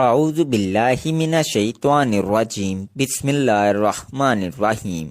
اعوذ باللہ من الشیطان الرجیم، بسم اللہ الرحمن الرحیم۔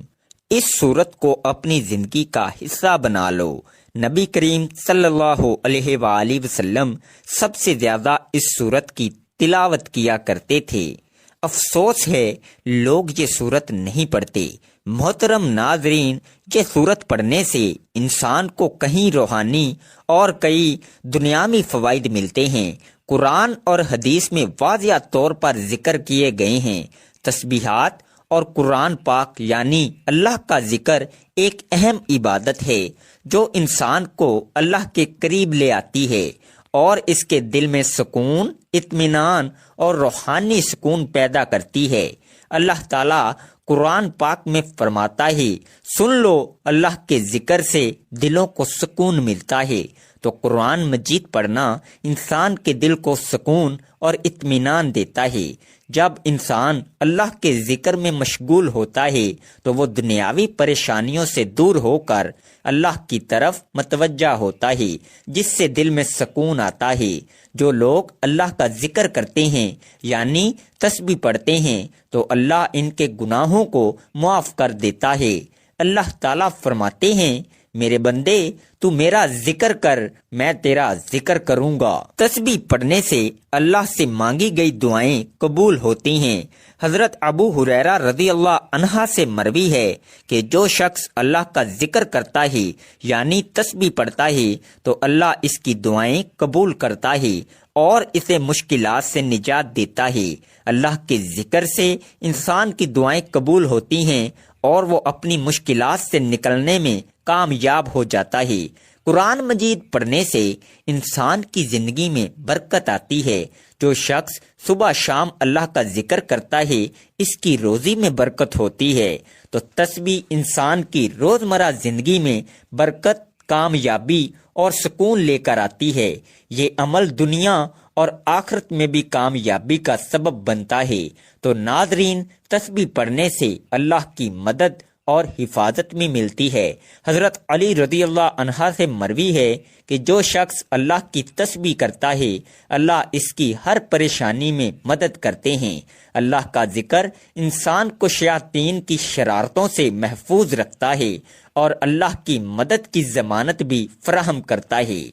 اس سورت کو اپنی زندگی کا حصہ بنا لو۔ نبی کریم صلی اللہ علیہ وآلہ وسلم سب سے زیادہ اس سورت کی تلاوت کیا کرتے تھے۔ افسوس ہے لوگ یہ سورت نہیں پڑھتے۔ محترم ناظرین، یہ سورت پڑھنے سے انسان کو کہیں روحانی اور کئی دنیاوی فوائد ملتے ہیں۔ قرآن اور حدیث میں واضح طور پر ذکر کیے گئے ہیں۔ تسبیحات اور قرآن پاک یعنی اللہ کا ذکر ایک اہم عبادت ہے جو انسان کو اللہ کے قریب لے آتی ہے اور اس کے دل میں سکون، اطمینان اور روحانی سکون پیدا کرتی ہے۔ اللہ تعالیٰ قرآن پاک میں فرماتا ہے، سن لو اللہ کے ذکر سے دلوں کو سکون ملتا ہے۔ تو قرآن مجید پڑھنا انسان کے دل کو سکون اور اطمینان دیتا ہے۔ جب انسان اللہ کے ذکر میں مشغول ہوتا ہے تو وہ دنیاوی پریشانیوں سے دور ہو کر اللہ کی طرف متوجہ ہوتا ہے، جس سے دل میں سکون آتا ہے۔ جو لوگ اللہ کا ذکر کرتے ہیں یعنی تسبیح پڑھتے ہیں تو اللہ ان کے گناہوں کو معاف کر دیتا ہے۔ اللہ تعالیٰ فرماتے ہیں، میرے بندے تو میرا ذکر کر، میں تیرا ذکر کروں گا۔ تسبیح پڑھنے سے اللہ سے مانگی گئی دعائیں قبول ہوتی ہیں۔ حضرت ابو ہریرہ رضی اللہ عنہ سے مروی ہے کہ جو شخص اللہ کا ذکر کرتا ہے یعنی تسبیح پڑھتا ہے تو اللہ اس کی دعائیں قبول کرتا ہے اور اسے مشکلات سے نجات دیتا ہے۔ اللہ کے ذکر سے انسان کی دعائیں قبول ہوتی ہیں اور وہ اپنی مشکلات سے نکلنے میں کامیاب ہو جاتا ہے۔ قرآن مجید پڑھنے سے انسان کی زندگی میں برکت آتی ہے۔ جو شخص صبح شام اللہ کا ذکر کرتا ہے اس کی روزی میں برکت ہوتی ہے۔ تو تسبیح انسان کی روزمرہ زندگی میں برکت، کامیابی اور سکون لے کر آتی ہے۔ یہ عمل دنیا اور آخرت میں بھی کامیابی کا سبب بنتا ہے۔ تو ناظرین، تسبیح پڑھنے سے اللہ کی مدد اور حفاظت میں ملتی ہے۔ حضرت علی رضی اللہ عنہ سے مروی ہے کہ جو شخص اللہ کی تسبیح کرتا ہے اللہ اس کی ہر پریشانی میں مدد کرتے ہیں۔ اللہ کا ذکر انسان کو شیاطین کی شرارتوں سے محفوظ رکھتا ہے اور اللہ کی مدد کی ضمانت بھی فراہم کرتا ہے۔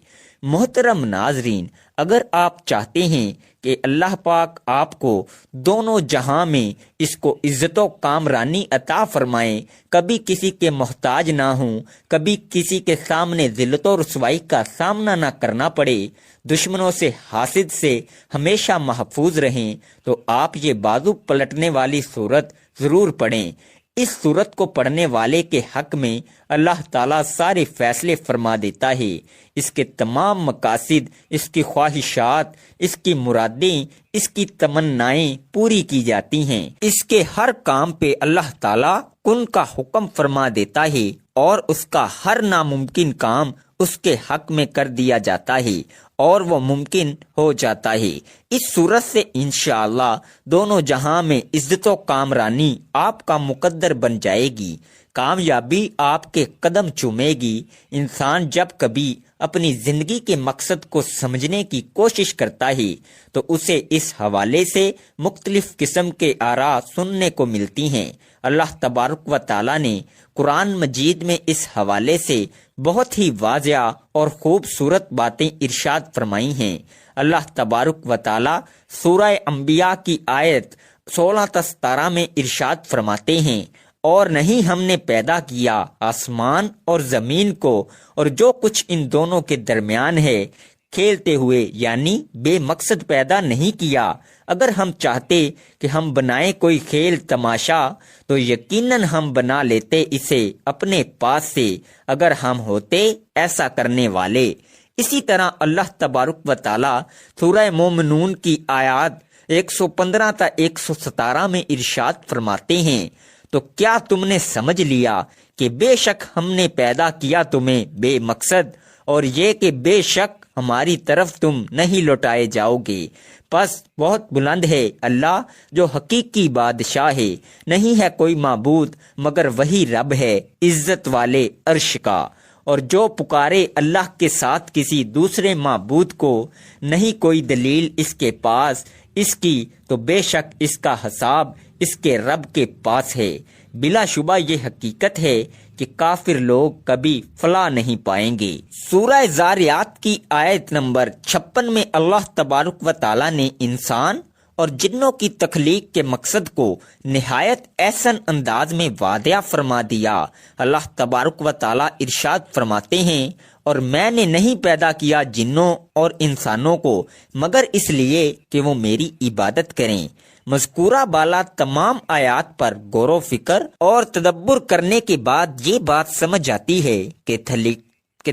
محترم ناظرین، اگر آپ چاہتے ہیں کہ اللہ پاک آپ کو دونوں جہاں میں اس کو عزت و کامرانی عطا فرمائیں، کبھی کسی کے محتاج نہ ہوں، کبھی کسی کے سامنے ذلت و رسوائی کا سامنا نہ کرنا پڑے، دشمنوں سے، حاسد سے ہمیشہ محفوظ رہیں، تو آپ یہ بازو پلٹنے والی سورت ضرور پڑھیں۔ اس سورت کو پڑھنے والے کے حق میں اللہ تعالیٰ سارے فیصلے فرما دیتا ہے۔ اس کے تمام مقاصد، اس کی خواہشات، اس کی مرادیں، اس کی تمنائیں پوری کی جاتی ہیں۔ اس کے ہر کام پہ اللہ تعالیٰ کن کا حکم فرما دیتا ہے اور اس کا ہر ناممکن کام اس کے حق میں کر دیا جاتا ہے اور وہ ممکن ہو جاتا ہے۔ اس صورت سے انشاءاللہ دونوں جہاں میں عزت و کامرانی آپ کا مقدر بن جائے گی، کامیابی آپ کے قدم چومے گی۔ انسان جب کبھی اپنی زندگی کے مقصد کو سمجھنے کی کوشش کرتا ہے تو اسے اس حوالے سے مختلف قسم کے آراء سننے کو ملتی ہیں۔ اللہ تبارک و تعالیٰ نے قرآن مجید میں اس حوالے سے بہت ہی واضح اور خوبصورت باتیں ارشاد فرمائی ہیں۔ اللہ تبارک و تعالیٰ سورہ انبیاء کی آیت 16-17 میں ارشاد فرماتے ہیں، اور نہیں ہم نے پیدا کیا آسمان اور زمین کو اور جو کچھ ان دونوں کے درمیان ہے کھیلتے ہوئے، یعنی بے مقصد پیدا نہیں کیا۔ اگر ہم چاہتے کہ ہم بنائیں کوئی کھیل تماشا تو یقیناً ہم بنا لیتے اسے اپنے پاس سے اگر ہم ہوتے ایسا کرنے والے۔ اسی طرح اللہ تبارک و تعالیٰ سورہ مومنون کی آیات 115 تا 117 میں ارشاد فرماتے ہیں، تو کیا تم نے سمجھ لیا کہ بے شک ہم نے پیدا کیا تمہیں بے مقصد، اور یہ کہ بے شک ہماری طرف تم نہیں لوٹائے جاؤ گے۔ پس بہت بلند ہے اللہ جو حقیقی بادشاہ ہے، نہیں ہے کوئی معبود مگر وہی رب ہے عزت والے عرش کا۔ اور جو پکارے اللہ کے ساتھ کسی دوسرے معبود کو، نہیں کوئی دلیل اس کے پاس اس کی تو بے شک اس کا حساب اس کے رب کے پاس ہے۔ بلا شبہ یہ حقیقت ہے کہ کافر لوگ کبھی فلاح نہیں پائیں گے۔ سورہ زاریات کی آیت نمبر 56 میں اللہ تبارک و تعالی نے انسان اور جنوں کی تخلیق کے مقصد کو نہایت احسن انداز میں واضح فرما دیا۔ اللہ تبارک و تعالی ارشاد فرماتے ہیں، اور میں نے نہیں پیدا کیا جنوں اور انسانوں کو مگر اس لیے کہ وہ میری عبادت کریں۔ مذکورہ بالا تمام آیات پر غور و فکر اور تدبر کرنے کے بعد یہ بات سمجھ آتی ہے کہ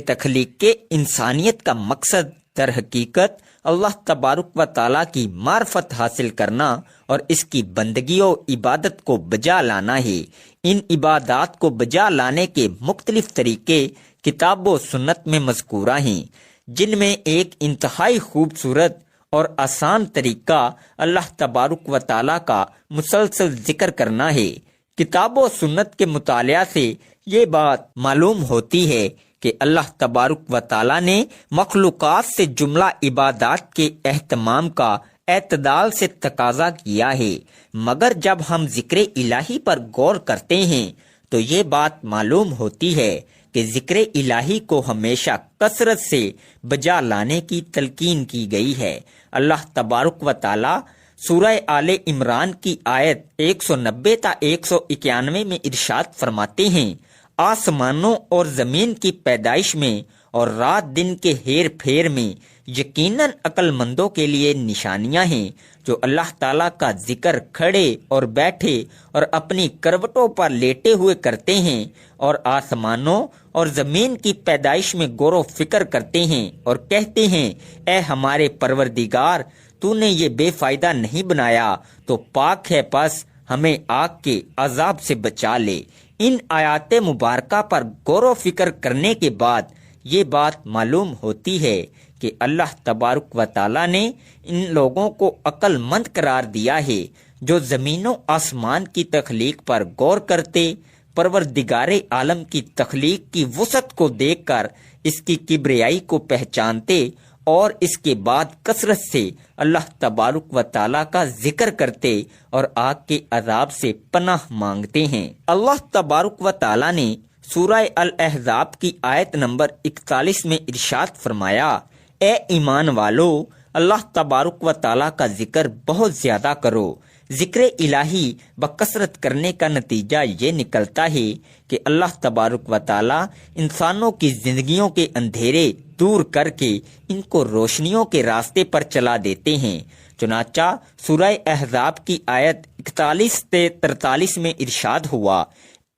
تخلیق کے انسانیت کا مقصد در حقیقت اللہ تبارک و تعالیٰ کی معرفت حاصل کرنا اور اس کی بندگی و عبادت کو بجا لانا ہے۔ ان عبادات کو بجا لانے کے مختلف طریقے کتاب و سنت میں مذکورہ ہیں، جن میں ایک انتہائی خوبصورت اور آسان طریقہ اللہ تبارک و تعالیٰ کا مسلسل ذکر کرنا ہے۔ کتاب و سنت کے مطالعہ سے یہ بات معلوم ہوتی ہے کہ اللہ تبارک و تعالیٰ نے مخلوقات سے جملہ عبادات کے اہتمام کا اعتدال سے تقاضا کیا ہے، مگر جب ہم ذکر الہی پر غور کرتے ہیں تو یہ بات معلوم ہوتی ہے کہ ذکر الہی کو ہمیشہ کثرت سے بجا لانے کی تلقین کی گئی ہے۔ اللہ تبارک و تعالیٰ سورہ آل عمران کی آیت 190 تا 191 میں ارشاد فرماتے ہیں، آسمانوں اور زمین کی پیدائش میں اور رات دن کے ہیر پھیر میں یقیناً عقل مندوں کے لیے نشانیاں ہیں جو اللہ تعالیٰ کا ذکر کھڑے اور بیٹھے اور اپنی کروٹوں پر لیٹے ہوئے کرتے ہیں، اور آسمانوں اور زمین کی پیدائش میں غور و فکر کرتے ہیں اور کہتے ہیں، اے ہمارے پروردگار، تو نے یہ بے فائدہ نہیں بنایا تو پاک ہے، پس ہمیں آگ کے عذاب سے بچا لے۔ ان آیات مبارکہ پر غور و فکر کرنے کے بعد یہ بات معلوم ہوتی ہے کہ اللہ تبارک و تعالیٰ نے ان لوگوں کو عقل مند قرار دیا ہے جو زمین و آسمان کی تخلیق پر غور کرتے، پروردگار عالم کی تخلیق کی وسعت کو دیکھ کر اس کی کبریائی کو پہچانتے اور اس کے بعد کثرت سے اللہ تبارک و تعالیٰ کا ذکر کرتے اور آگ کے عذاب سے پناہ مانگتے ہیں۔ اللہ تبارک و تعالیٰ نے سورہ الاحزاب کی آیت نمبر 41 میں ارشاد فرمایا، اے ایمان والو، اللہ تبارک و تعالیٰ کا ذکر بہت زیادہ کرو۔ ذکر الہی بکثرت کرنے کا نتیجہ یہ نکلتا ہے کہ اللہ تبارک و تعالیٰ انسانوں کی زندگیوں کے اندھیرے دور کر کے ان کو روشنیوں کے راستے پر چلا دیتے ہیں۔ چنانچہ سورہ احزاب کی آیت 41 سے 43 میں ارشاد ہوا،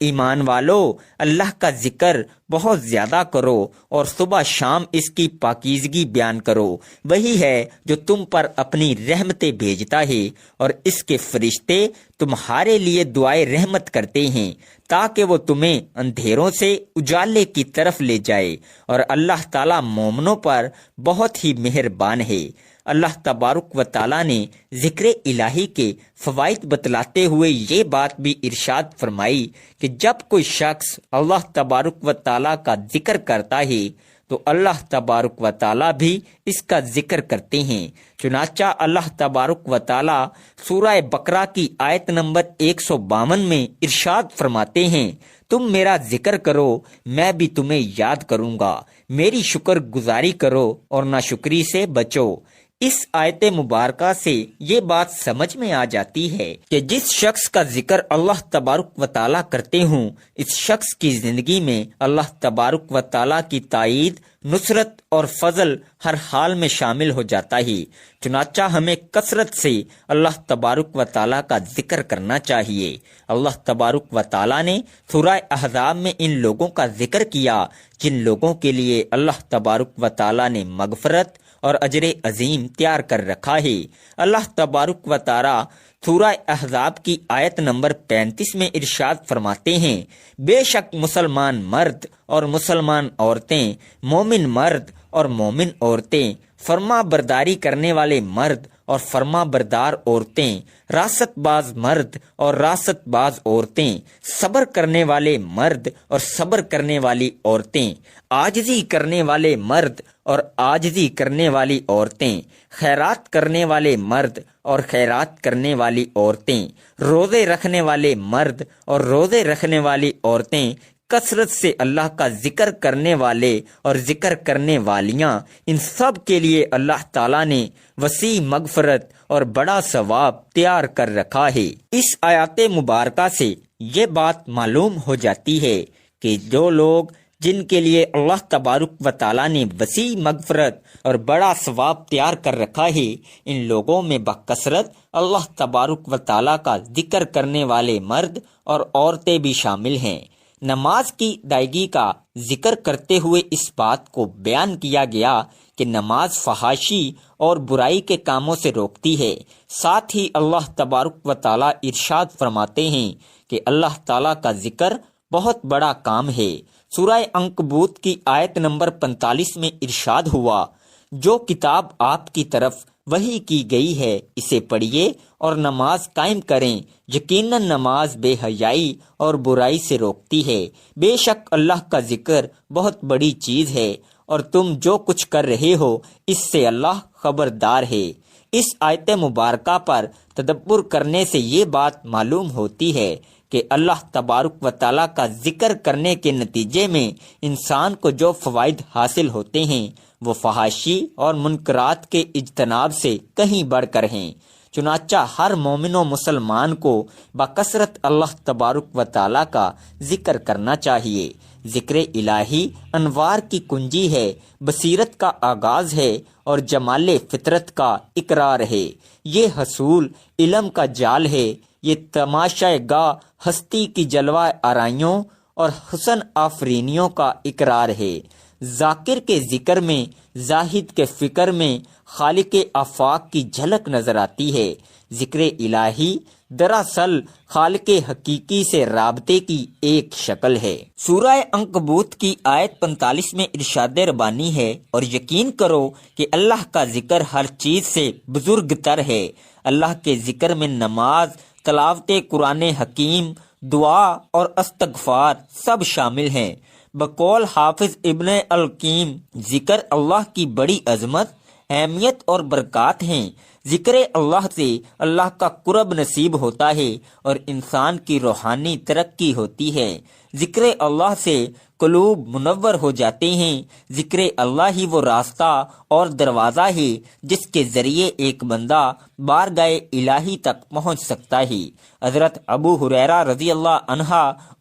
ایمان والو، اللہ کا ذکر بہت زیادہ کرو اور صبح شام اس کی پاکیزگی بیان کرو۔ وہی ہے جو تم پر اپنی رحمتیں بھیجتا ہے اور اس کے فرشتے تمہارے لیے دعائے رحمت کرتے ہیں تاکہ وہ تمہیں اندھیروں سے اجالے کی طرف لے جائے، اور اللہ تعالیٰ مومنوں پر بہت ہی مہربان ہے۔ اللہ تبارک و تعالیٰ نے ذکر الہی کے فوائد بتلاتے ہوئے یہ بات بھی ارشاد فرمائی کہ جب کوئی شخص اللہ تبارک و تعالیٰ کا ذکر کرتا ہے تو اللہ تبارک و تعالیٰ بھی اس کا ذکر کرتے ہیں۔ چنانچہ اللہ تبارک و تعالیٰ سورہ بقرہ کی آیت نمبر 152 میں ارشاد فرماتے ہیں، تم میرا ذکر کرو، میں بھی تمہیں یاد کروں گا، میری شکر گزاری کرو اور ناشکری سے بچو۔ اس آیت مبارکہ سے یہ بات سمجھ میں آ جاتی ہے کہ جس شخص کا ذکر اللہ تبارک و تعالیٰ کرتے ہوں، اس شخص کی زندگی میں اللہ تبارک و تعالیٰ کی تائید، نصرت اور فضل ہر حال میں شامل ہو جاتا ہے۔ چنانچہ ہمیں کثرت سے اللہ تبارک و تعالیٰ کا ذکر کرنا چاہیے۔ اللہ تبارک و تعالیٰ نے سورہ احزاب میں ان لوگوں کا ذکر کیا جن لوگوں کے لیے اللہ تبارک و تعالیٰ نے مغفرت اور اجر عظیم تیار کر رکھا ہے۔ اللہ تبارک و تعالیٰ سورہ احزاب کی آیت نمبر 35 میں ارشاد فرماتے ہیں، بے شک مسلمان مرد اور مسلمان عورتیں، مومن مرد اور مومن عورتیں، فرما برداری کرنے والے مرد اور فرما بردار عورتیں، راست باز مرد اور راست باز عورتیں، صبر کرنے والے مرد اور صبر کرنے والی عورتیں، عاجزی کرنے والے مرد اور عاجزی کرنے والی عورتیں، خیرات کرنے والے مرد اور خیرات کرنے والی عورتیں، روزے رکھنے والے مرد اور روزے رکھنے والی عورتیں، کثرت سے اللہ کا ذکر کرنے والے اور ذکر کرنے والیاں، ان سب کے لیے اللہ تعالیٰ نے وسیع مغفرت اور بڑا ثواب تیار کر رکھا ہے۔ اس آیات مبارکہ سے یہ بات معلوم ہو جاتی ہے کہ جو لوگ جن کے لیے اللہ تبارک و تعالیٰ نے وسیع مغفرت اور بڑا ثواب تیار کر رکھا ہے، ان لوگوں میں بکثرت اللہ تبارک و تعالیٰ کا ذکر کرنے والے مرد اور عورتیں بھی شامل ہیں۔ نماز کی ادائیگی کا ذکر کرتے ہوئے اس بات کو بیان کیا گیا کہ نماز فحاشی اور برائی کے کاموں سے روکتی ہے۔ ساتھ ہی اللہ تبارک و تعالیٰ ارشاد فرماتے ہیں کہ اللہ تعالیٰ کا ذکر بہت بڑا کام ہے۔ سورہ عنکبوت کی آیت نمبر 45 میں ارشاد ہوا، جو کتاب آپ کی طرف وحی کی گئی ہے اسے پڑھیے اور نماز قائم کریں، یقیناً نماز بے حیائی اور برائی سے روکتی ہے۔ بے شک اللہ کا ذکر بہت بڑی چیز ہے اور تم جو کچھ کر رہے ہو اس سے اللہ خبردار ہے۔ اس آیت مبارکہ پر تدبر کرنے سے یہ بات معلوم ہوتی ہے کہ اللہ تبارک و تعالیٰ کا ذکر کرنے کے نتیجے میں انسان کو جو فوائد حاصل ہوتے ہیں وہ فحاشی اور منکرات کے اجتناب سے کہیں بڑھ کر ہیں۔ چنانچہ ہر مومن و مسلمان کو بکثرت اللہ تبارک و تعالیٰ کا ذکر کرنا چاہیے۔ ذکر الہی انوار کی کنجی ہے، بصیرت کا آغاز ہے اور جمال فطرت کا اقرار ہے۔ یہ حصول علم کا جال ہے، یہ تماشائے گاہ ہستی کی جلوہ آرائیوں اور حسن آفرینیوں کا اقرار ہے۔ ذاکر کے ذکر میں، زاہد کے فکر میں خالق آفاق کی جھلک نظر آتی ہے۔ ذکر الہی دراصل خالق حقیقی سے رابطے کی ایک شکل ہے۔ سورہ عنکبوت کی آیت 45 میں ارشاد ربانی ہے، اور یقین کرو کہ اللہ کا ذکر ہر چیز سے بزرگ تر ہے۔ اللہ کے ذکر میں نماز، تلاوت قرآن حکیم، دعا اور استغفار سب شامل ہیں۔ بقول حافظ ابن القیم، ذکر اللہ کی بڑی عظمت، اہمیت اور برکات ہیں۔ ذکر اللہ سے اللہ کا قرب نصیب ہوتا ہے اور انسان کی روحانی ترقی ہوتی ہے۔ ذکر اللہ سے قلوب منور ہو جاتے ہیں۔ ذکر اللہ ہی وہ راستہ اور دروازہ ہے جس کے ذریعے ایک بندہ بارگاہ الہی تک پہنچ سکتا ہے۔ حضرت ابو ہریرہ رضی اللہ عنہ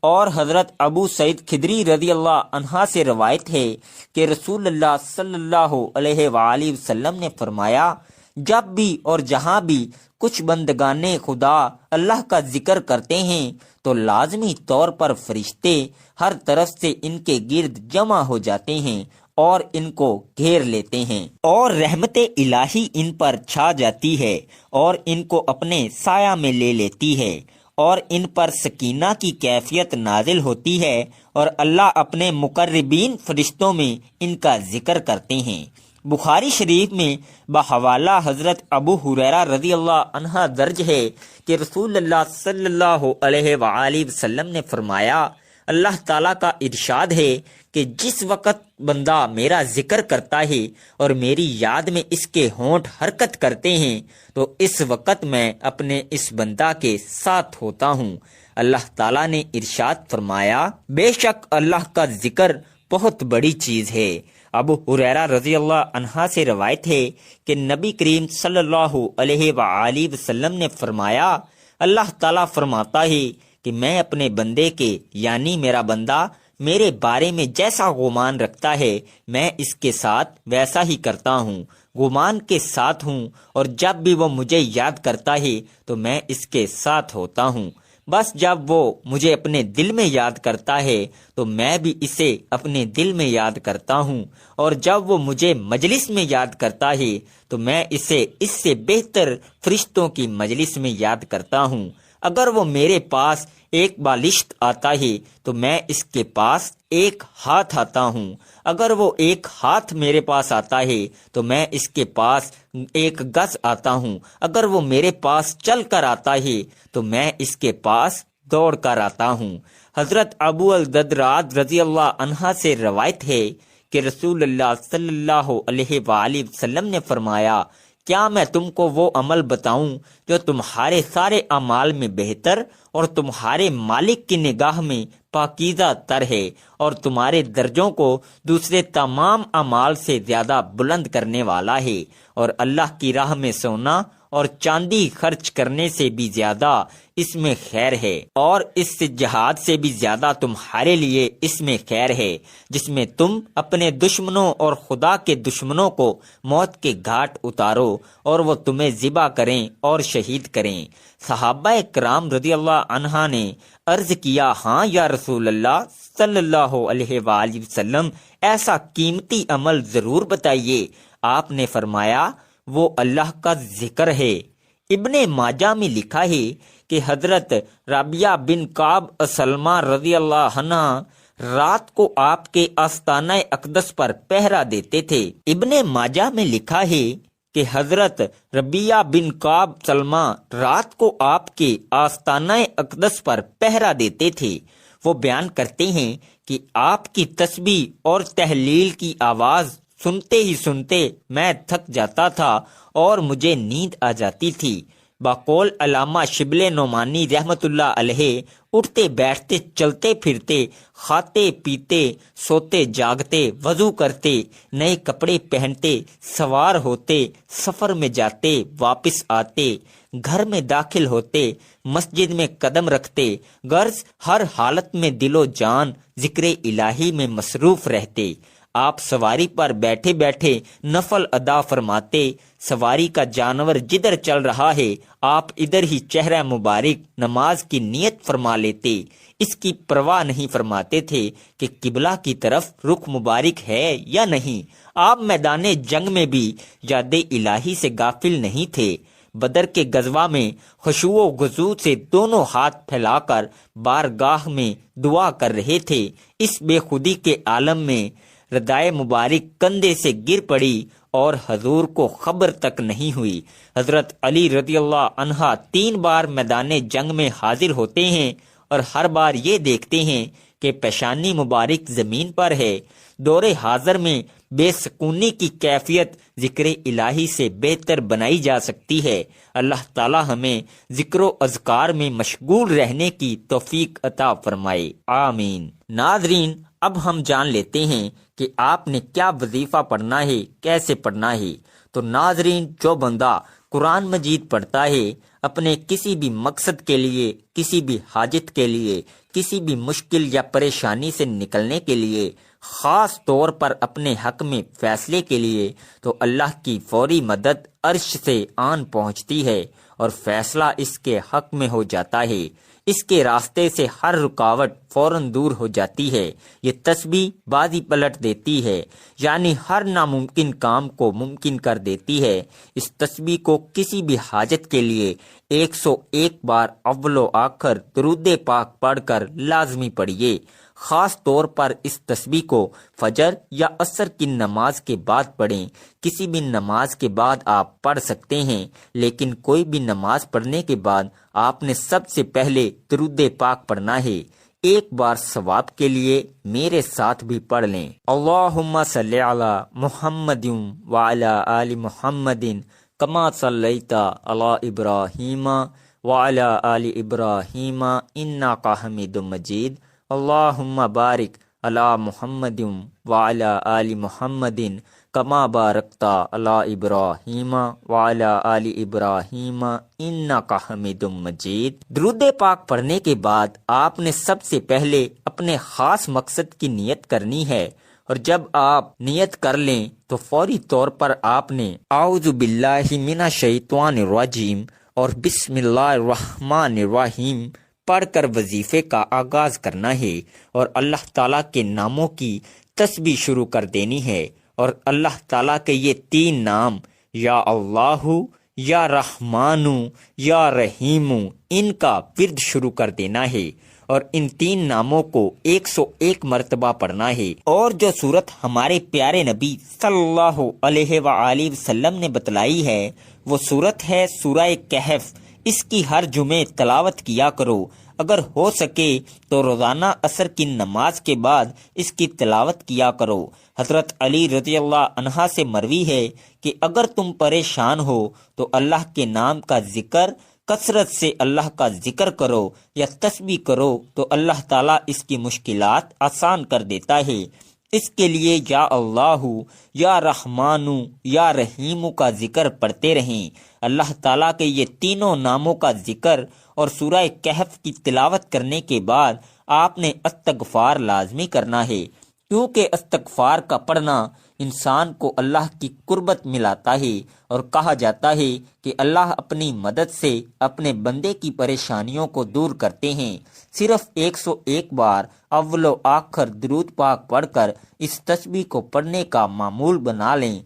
اور حضرت ابو سعید خدری رضی اللہ عنہ سے روایت ہے کہ رسول اللہ صلی اللہ علیہ وآلہ وسلم نے فرمایا، جب بھی اور جہاں بھی کچھ بندگان خدا اللہ کا ذکر کرتے ہیں تو لازمی طور پر فرشتے ہر طرف سے ان کے گرد جمع ہو جاتے ہیں اور ان کو گھیر لیتے ہیں، اور رحمت الہی ان پر چھا جاتی ہے اور ان کو اپنے سایہ میں لے لیتی ہے، اور ان پر سکینہ کی کیفیت نازل ہوتی ہے، اور اللہ اپنے مقربین فرشتوں میں ان کا ذکر کرتے ہیں۔ بخاری شریف میں بحوالہ حضرت ابو ہریرہ رضی اللہ عنہ درج ہے کہ رسول اللہ صلی اللہ علیہ وآلہ وسلم نے فرمایا، اللہ تعالیٰ کا ارشاد ہے کہ جس وقت بندہ میرا ذکر کرتا ہے اور میری یاد میں اس کے ہونٹ حرکت کرتے ہیں تو اس وقت میں اپنے اس بندہ کے ساتھ ہوتا ہوں۔ اللہ تعالیٰ نے ارشاد فرمایا، بے شک اللہ کا ذکر بہت بڑی چیز ہے۔ ابو ہریرہ رضی اللہ عنہ سے روایت ہے کہ نبی کریم صلی اللہ علیہ وآلہ وسلم نے فرمایا، اللہ تعالیٰ فرماتا ہے کہ میں اپنے بندے کے یعنی میرا بندہ میرے بارے میں جیسا گمان رکھتا ہے میں اس کے ساتھ ویسا ہی کرتا ہوں، گمان کے ساتھ ہوں، اور جب بھی وہ مجھے یاد کرتا ہے تو میں اس کے ساتھ ہوتا ہوں۔ بس جب وہ مجھے اپنے دل میں یاد کرتا ہے تو میں بھی اسے اپنے دل میں یاد کرتا ہوں، اور جب وہ مجھے مجلس میں یاد کرتا ہے تو میں اسے اس سے بہتر فرشتوں کی مجلس میں یاد کرتا ہوں۔ اگر وہ میرے پاس ایک بالشت آتا ہے تو میں اس کے پاس ایک ہاتھ آتا ہوں، اگر وہ ایک ہاتھ میرے پاس آتا ہے تو میں اس کے پاس ایک گز آتا ہوں، اگر وہ میرے پاس چل کر آتا ہے تو میں اس کے پاس دوڑ کر آتا ہوں۔ حضرت ابو الدرداء رضی اللہ عنہ سے روایت ہے کہ رسول اللہ صلی اللہ علیہ وآلہ وسلم نے فرمایا، کیا میں تم کو وہ عمل بتاؤں جو تمہارے سارے اعمال میں بہتر اور تمہارے مالک کی نگاہ میں پاکیزہ تر ہے اور تمہارے درجوں کو دوسرے تمام اعمال سے زیادہ بلند کرنے والا ہے، اور اللہ کی راہ میں سونا اور چاندی خرچ کرنے سے بھی زیادہ اس میں خیر ہے، اور اس سے جہاد سے بھی زیادہ تمہارے لیے اس میں خیر ہے، جس میں تم اپنے دشمنوں اور خدا کے دشمنوں کو موت کے گھاٹ اتارو اور وہ تمہیں ذبح کریں اور شہید کریں۔ صحابہ کرام رضی اللہ عنہ نے عرض کیا، ہاں یا رسول اللہ صلی اللہ علیہ وآلہ وسلم، ایسا قیمتی عمل ضرور بتائیے۔ آپ نے فرمایا، وہ اللہ کا ذکر ہے۔ ابن ماجہ میں لکھا ہے کہ حضرت ربیعہ بن کعب اسلمہ رضی اللہ عنہ رات کو آپ کے آستانہ اقدس پر پہرا دیتے تھے۔ ابن ماجہ میں لکھا ہے کہ حضرت ربیعہ بن کعب اسلمہ رات کو آپ کے آستانہ اقدس پر پہرا دیتے تھے۔ وہ بیان کرتے ہیں کہ آپ کی تسبیح اور تحلیل کی آواز سنتے ہی سنتے میں تھک جاتا تھا اور مجھے نیند آ جاتی تھی۔ بقول علامہ شبل نعمانی رحمت اللہ علیہ، اٹھتے بیٹھتے چلتے پھرتے کھاتے پیتے سوتے جاگتے وضو کرتے نئے کپڑے پہنتے سوار ہوتے سفر میں جاتے واپس آتے گھر میں داخل ہوتے مسجد میں قدم رکھتے غرض ہر حالت میں دل و جان ذکر الہی میں مصروف رہتے۔ آپ سواری پر بیٹھے بیٹھے نفل ادا فرماتے، سواری کا جانور جدھر چل رہا ہے آپ ادھر ہی چہرہ مبارک نماز کی نیت فرما لیتے، اس کی پرواہ نہیں فرماتے تھے کہ قبلہ کی طرف رخ مبارک ہے یا نہیں۔ آپ میدان جنگ میں بھی یاد الہی سے غافل نہیں تھے۔ بدر کے غزوہ میں خشوع و خضوع سے دونوں ہاتھ پھیلا کر بارگاہ میں دعا کر رہے تھے۔ اس بے خودی کے عالم میں ردائے مبارک کندھے سے گر پڑی اور حضور کو خبر تک نہیں ہوئی۔ حضرت علی رضی اللہ عنہ 3 بار میدان جنگ میں حاضر ہوتے ہیں اور ہر بار یہ دیکھتے ہیں کہ پیشانی مبارک زمین پر ہے۔ دور حاضر میں بے سکونی کی کیفیت ذکر الہی سے بہتر بنائی جا سکتی ہے۔ اللہ تعالی ہمیں ذکر و اذکار میں مشغول رہنے کی توفیق عطا فرمائے، آمین۔ ناظرین، اب ہم جان لیتے ہیں کہ آپ نے کیا وظیفہ پڑھنا ہے، کیسے پڑھنا ہے۔ تو ناظرین، جو بندہ قرآن مجید پڑھتا ہے اپنے کسی بھی مقصد کے لیے، کسی بھی حاجت کے لیے، کسی بھی مشکل یا پریشانی سے نکلنے کے لیے، خاص طور پر اپنے حق میں فیصلے کے لیے، تو اللہ کی فوری مدد عرش سے آن پہنچتی ہے اور فیصلہ اس کے حق میں ہو جاتا ہے۔ اس کے راستے سے ہر رکاوٹ فوراً دور ہو جاتی ہے۔ یہ تسبیح بازی پلٹ دیتی ہے، یعنی ہر ناممکن کام کو ممکن کر دیتی ہے۔ اس تسبیح کو کسی بھی حاجت کے لیے 101 بار اول و آخر درود پاک پڑھ کر لازمی پڑھیے۔ خاص طور پر اس تسبیح کو فجر یا عصر کی نماز کے بعد پڑھیں۔ کسی بھی نماز کے بعد آپ پڑھ سکتے ہیں، لیکن کوئی بھی نماز پڑھنے کے بعد آپ نے سب سے پہلے درود پاک پڑھنا ہے۔ ایک بار ثواب کے لیے میرے ساتھ بھی پڑھ لیں۔ اللہم صلی علی محمد وعلی آل محمد کما صلیت علی ابراہیم وعلی آل ابراہیم انک حمید مجید۔ اللہم بارک علی محمد وعلی آل محمد کما بارکت علی ابراہیم وعلی آل ابراہیم انک حمید مجید۔ درود پاک پڑھنے کے بعد آپ نے سب سے پہلے اپنے خاص مقصد کی نیت کرنی ہے، اور جب آپ نیت کر لیں تو فوری طور پر آپ نے اعوذ باللہ من الشیطان الرجیم اور بسم اللہ الرحمن الرحیم پڑھ کر وظیفے کا آغاز کرنا ہے، اور اللہ تعالیٰ کے ناموں کی تسبیح شروع کر دینی ہے۔ اور اللہ تعالیٰ کے یہ 3 نام، یا اللہ، یا رحمانو یا رحیمو ان کا ورد شروع کر دینا ہے اور ان 3 ناموں کو 101 مرتبہ پڑھنا ہے۔ اور جو صورت ہمارے پیارے نبی صلی اللہ علیہ وآلہ وسلم نے بتلائی ہے وہ صورت ہے سورہ کہف۔ اس کی ہر جمعے تلاوت کیا کرو، اگر ہو سکے تو روزانہ عصر کی نماز کے بعد اس کی تلاوت کیا کرو۔ حضرت علی رضی اللہ عنہ سے مروی ہے کہ اگر تم پریشان ہو تو اللہ کے نام کا ذکر کثرت سے اللہ کا ذکر کرو یا تسبیح کرو تو اللہ تعالیٰ اس کی مشکلات آسان کر دیتا ہے۔ اس کے لیے یا اللہ یا رحمانو یا رحیمو کا ذکر پڑھتے رہیں۔ اللہ تعالیٰ کے یہ تینوں ناموں کا ذکر اور سورہ کہف کی تلاوت کرنے کے بعد آپ نے استغفار لازمی کرنا ہے، کیونکہ استغفار کا پڑھنا انسان کو اللہ کی قربت ملاتا ہے، اور کہا جاتا ہے کہ اللہ اپنی مدد سے اپنے بندے کی پریشانیوں کو دور کرتے ہیں۔ صرف 101 بار اول و آخر درود پاک پڑھ کر اس تسبیح کو پڑھنے کا معمول بنا لیں،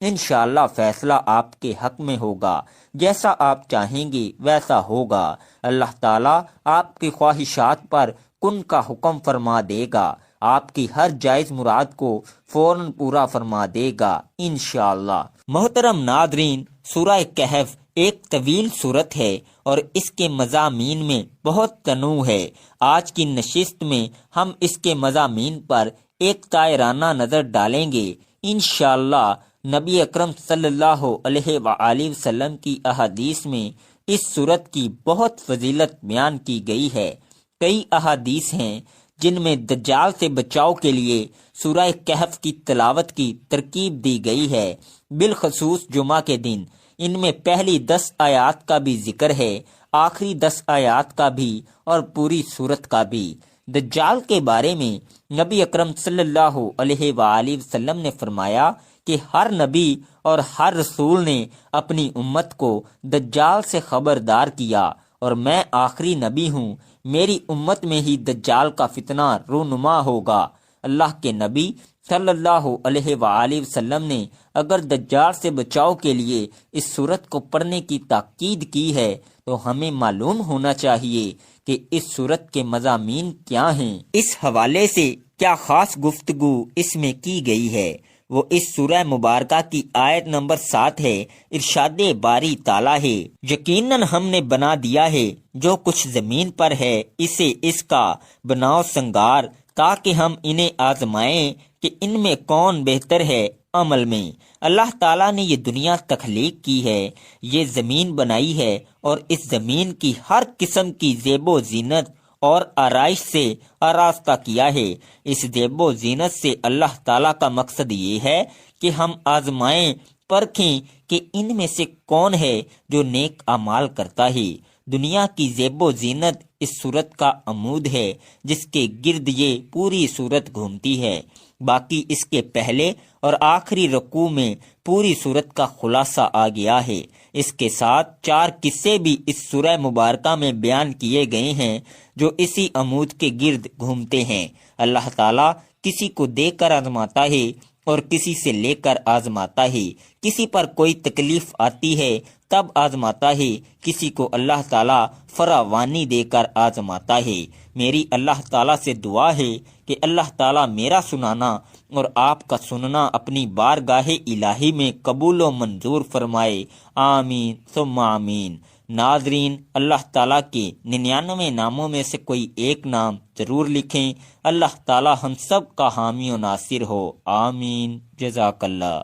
انشاءاللہ فیصلہ آپ کے حق میں ہوگا، جیسا آپ چاہیں گے ویسا ہوگا۔ اللہ تعالیٰ آپ کی خواہشات پر کن کا حکم فرما دے گا، آپ کی ہر جائز مراد کو فوراً پورا فرما دے گا انشاءاللہ۔ محترم ناظرین، سورہ کہف ایک طویل سورت ہے اور اس کے مضامین میں بہت تنوع ہے۔ آج کی نشست میں ہم اس کے مضامین پر ایک طائرانہ نظر ڈالیں گے۔ انشاءاللہ نبی اکرم صلی اللہ علیہ وآلہ وسلم کی احادیث میں اس سورت کی بہت فضیلت بیان کی گئی ہے۔ کئی احادیث ہیں جن میں دجال سے بچاؤ کے لیے سورہ کہف کی تلاوت کی ترکیب دی گئی ہے، بالخصوص جمعہ کے دن۔ ان میں پہلی 10 آیات کا بھی ذکر ہے، آخری 10 آیات کا بھی اور پوری سورت کا بھی۔ دجال کے بارے میں نبی اکرم صلی اللہ علیہ وآلہ وسلم نے فرمایا کہ ہر نبی اور ہر رسول نے اپنی امت کو دجال سے خبردار کیا، اور میں آخری نبی ہوں، میری امت میں ہی دجال کا فتنہ رونما ہوگا۔ اللہ کے نبی صلی اللہ علیہ وآلہ وسلم نے اگر دجال سے بچاؤ کے لیے اس سورت کو پڑھنے کی تاکید کی ہے تو ہمیں معلوم ہونا چاہیے کہ اس سورت کے مضامین کیا ہیں، اس حوالے سے کیا خاص گفتگو اس میں کی گئی ہے۔ وہ اس سورہ مبارکہ کی آیت نمبر 7 ہے۔ ارشاد باری تعالیٰ ہے، یقیناً ہم نے بنا دیا ہے جو کچھ زمین پر ہے، اسے اس کا بناؤ سنگار، تاکہ ہم انہیں آزمائیں کہ ان میں کون بہتر ہے عمل میں۔ اللہ تعالیٰ نے یہ دنیا تخلیق کی ہے، یہ زمین بنائی ہے، اور اس زمین کی ہر قسم کی زیب و زینت اور آرائش سے آراستہ کیا ہے۔ اس زیب و زینت سے اللہ تعالیٰ کا مقصد یہ ہے کہ ہم آزمائیں، پرکھیں کہ ان میں سے کون ہے جو نیک اعمال کرتا ہے۔ دنیا کی زیب و زینت اس صورت کا عمود ہے جس کے گرد یہ پوری صورت گھومتی ہے۔ باقی اس کے پہلے اور آخری رکوع میں پوری صورت کا خلاصہ آ گیا ہے۔ اس کے ساتھ 4 قصے بھی اس سورہ مبارکہ میں بیان کیے گئے ہیں جو اسی عمود کے گرد گھومتے ہیں۔ اللہ تعالیٰ کسی کو دے کر آزماتا ہے اور کسی سے لے کر آزماتا ہے۔ کسی پر کوئی تکلیف آتی ہے تب آزماتا ہے، کسی کو اللہ تعالیٰ فراوانی دے کر آزماتا ہے۔ میری اللہ تعالیٰ سے دعا ہے کہ اللہ تعالیٰ میرا سنانا اور آپ کا سننا اپنی بارگاہ الہی میں قبول و منظور فرمائے، آمین ثم آمین۔ ناظرین، اللہ تعالیٰ کے 99 ناموں میں سے کوئی ایک نام ضرور لکھیں۔ اللہ تعالیٰ ہم سب کا حامی و ناصر ہو، آمین۔ جزاک اللہ۔